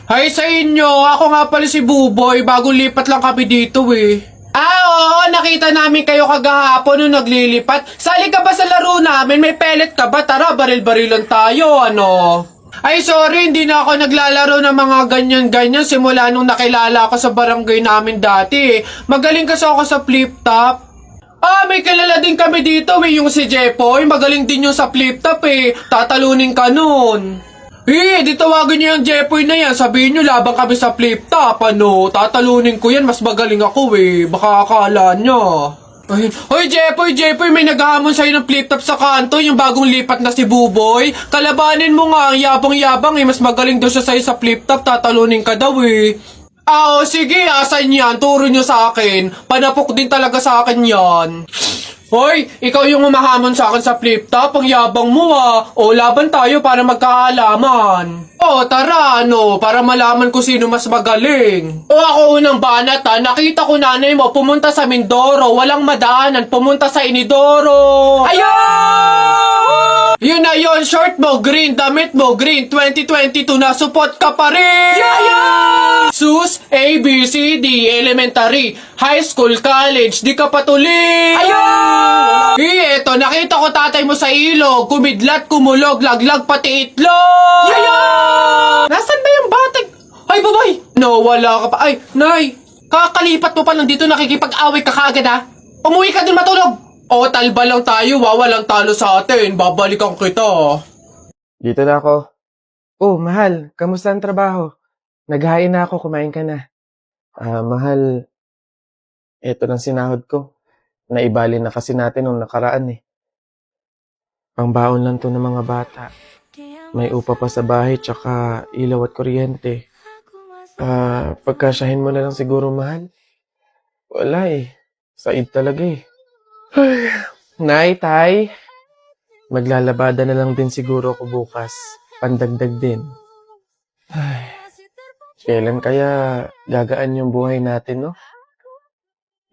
Hi sa inyo, ako nga pala si Buboy, bagong lipat lang kami dito eh. Oo, nakita namin kayo kagahapon nung naglilipat. Sali ka ba sa laro namin? May pellet ka ba? Tara, baril-barilan tayo, ano? Ay, sorry, hindi na ako naglalaro ng mga ganyan-ganyan simula nung nakilala ako sa barangay namin dati eh. Magaling kasi ako sa flip-top. May kilala din kami dito eh, yung si Jepoy. Magaling din yung sa flip-top eh. Tatalunin ka nun. Di tawagin niyo yung Jepoy na yan. Sabihin niyo labang kami sa flip-top, ano. Tatalunin ko yan, mas magaling ako eh. Baka akala niya. Hoy Jepoy, may naghahamon sa'yo ng flip-top sa kanto, yung bagong lipat na si Buboy. Kalabanin mo nga, ang yabang-yabang eh. Mas magaling daw siya sa'yo sa flip-top, tatalunin ka daw eh. Sige, asan yan? Turo nyo sa akin. Panapok din talaga sa akin yan. Hoy, ikaw yung umahamon sa akin sa flip-top, ang yabang mo ah. Laban tayo para magkaalaman. Tara, para malaman ko sino mas magaling. Ako unang banat nakita ko nanay mo pumunta sa Mindoro, walang madaanan, pumunta sa Inidoro. Ayun! Yun na yun, short mo, green, damit mo, green, 2022 na, support ka pa rin! Sus, A, B, C, D, elementary, high school, college, di ka patuloy! Eto, nakita ko tatay mo sa ilog, kumidlat, kumulog, laglag, pati itlog! Nasaan ba yung batag? Ay, babay! No, wala ka pa. Ay, nay! Kakalipat mo pa lang dito, nakikipag-away ka kaagad ha? Umuwi ka din matulog! Talba lang tayo, walang talo sa atin. Babalikan kita. Dito na ako. Mahal, kamusta ang trabaho? Naghain na ako, kumain ka na. Mahal, eto ng sinahod ko. Naibali na kasi natin nung nakaraan eh. Pangbaon lang to ng mga bata. May upa pa sa bahay, tsaka ilaw at kuryente. Pagkasyahin mo na lang siguro, mahal. Wala eh. Said talaga eh. Nay, tay. Maglalabada na lang din siguro ako bukas. Pandagdag din. Kailan kaya gagaan yung buhay natin, no?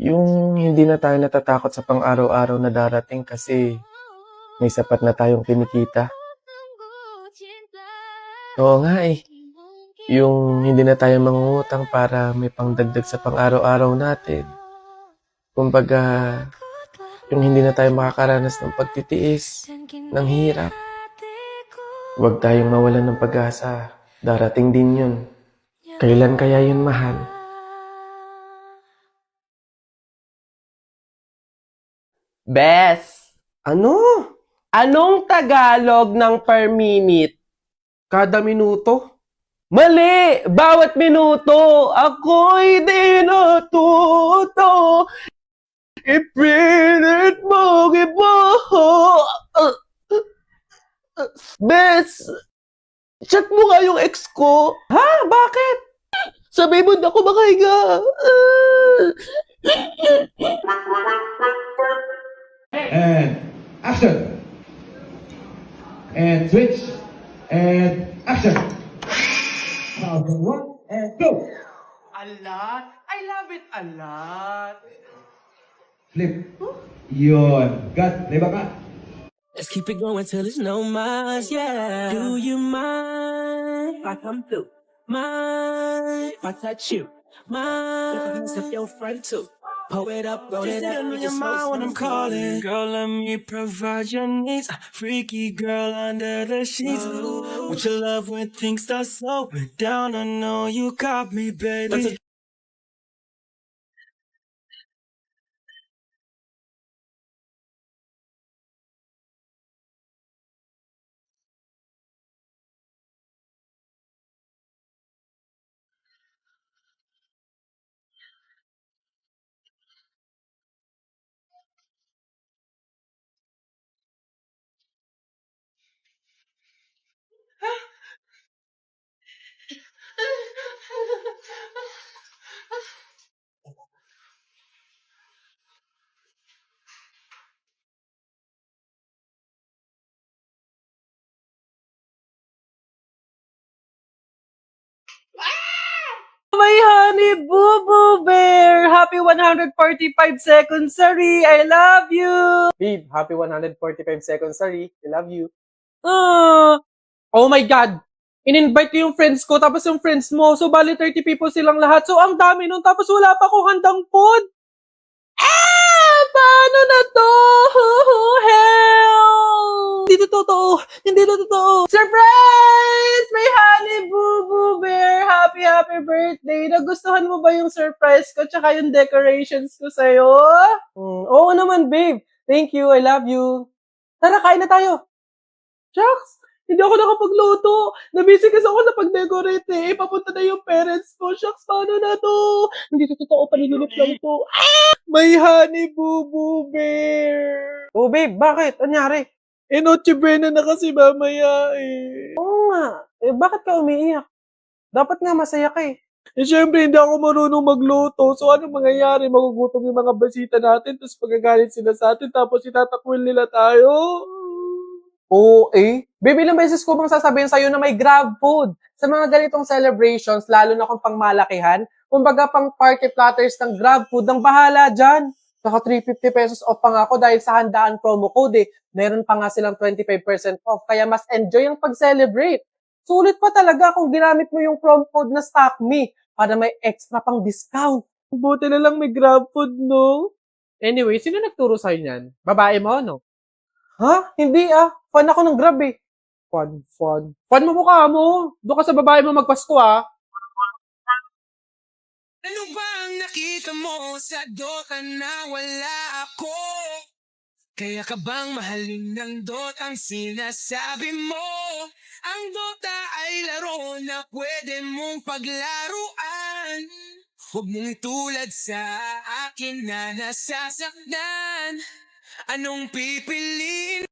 Yung hindi na tayo natatakot sa pang-araw-araw na darating kasi may sapat na tayong kinikita. Oo nga eh. Yung hindi na tayo mangungutang para may pangdagdag sa pang-araw-araw natin. Kumbaga, yung hindi na tayo makakaranas ng pagtitiis, ng hirap. Huwag tayong mawalan ng pag-asa. Darating din yun. Kailan kaya yun, mahal? Bes, Ano? anong Tagalog ng per minute? Kada minuto? Mali! Bawat minuto, ako'y di natuto. Ipilit mo, iba. Bes, chat mo nga yung ex ko. Ha? Bakit? Sabi mo na ako makahiga. And action. And switch. And action. Now, one and go. A lot? I love it a lot. Flip. Yun. Cut. Leba ka. Let's keep it going till it's no más, yeah. Do you mind if I come through? Mind if I touch you? Mind if your friend too? Pull it up, roll it up, make it slow when I'm calling. Girl, let me provide your needs. Freaky girl under the sheets. With your love when things start slowing down, I know you got me, baby. My honey boo boo bear! Happy 145 seconds, sorry! I love you! Babe, happy 145 seconds, sorry. I love you. Oh, Oh my God! In-invite ko yung friends ko, tapos yung friends mo. So, bali 30 people silang lahat. So, ang dami nun. Tapos wala pa akong handang food. Paano na to? Help! Hindi to totoo. Hindi to totoo. Surprise! May honey boo boo bear. Happy, happy birthday. Nagustuhan mo ba yung surprise ko tsaka yung decorations ko sa'yo? Oo naman, babe. Thank you. I love you. Tara, kain na tayo. Shucks! Hindi ako nakapagluto. Nabisi kasi ako sa pag-decorate eh. Papunta na yung parents ko. Shucks, paano na to? Hindi to totoo. Paninulot lang to. May honey boo boo bear. Oh babe, bakit? Anyari? Eh, Noche Buena na kasi mamaya eh. Oo nga. Eh, bakit ka umiiyak? Dapat nga masaya ka eh. Eh, syempre, hindi ako marunong magluto. So, ano mangyayari? Magugutom yung mga basita natin, tapos pagagalit sila sa atin, tapos itatakwil nila tayo. Oo eh. Babe, ilang beses ko bang sasabihin sa'yo na may grab food? Sa mga ganitong celebrations, lalo na kung pangmalakihan, kumbaga pang party platters ng grab food, ng bahala dyan. Saka 350 pesos off pa nga ako dahil sa handaan promo code eh. Meron pa nga silang 25% off, kaya mas enjoy ang pag-celebrate. Sulit pa talaga kung ginamit mo yung promo code na Stock Me para may extra pang discount. Buti na lang may grab food, no? Anyway, sino nagturo sa'yo niyan? Babae mo, no? Ha? Hindi ah. Fan ako ng Grab eh. Fan. Fan mo mukha mo. Doon ka sa babae mo magpasko ah. Ano ba ang nakita mo sa Dota na wala ako? Kaya ka bang mahalin ng Dota ang sinasabi mo? Ang Dota ay laro na pwede mong paglaruan. Huwag mong itulad sa akin na nasasaktan. Anong pipiliin?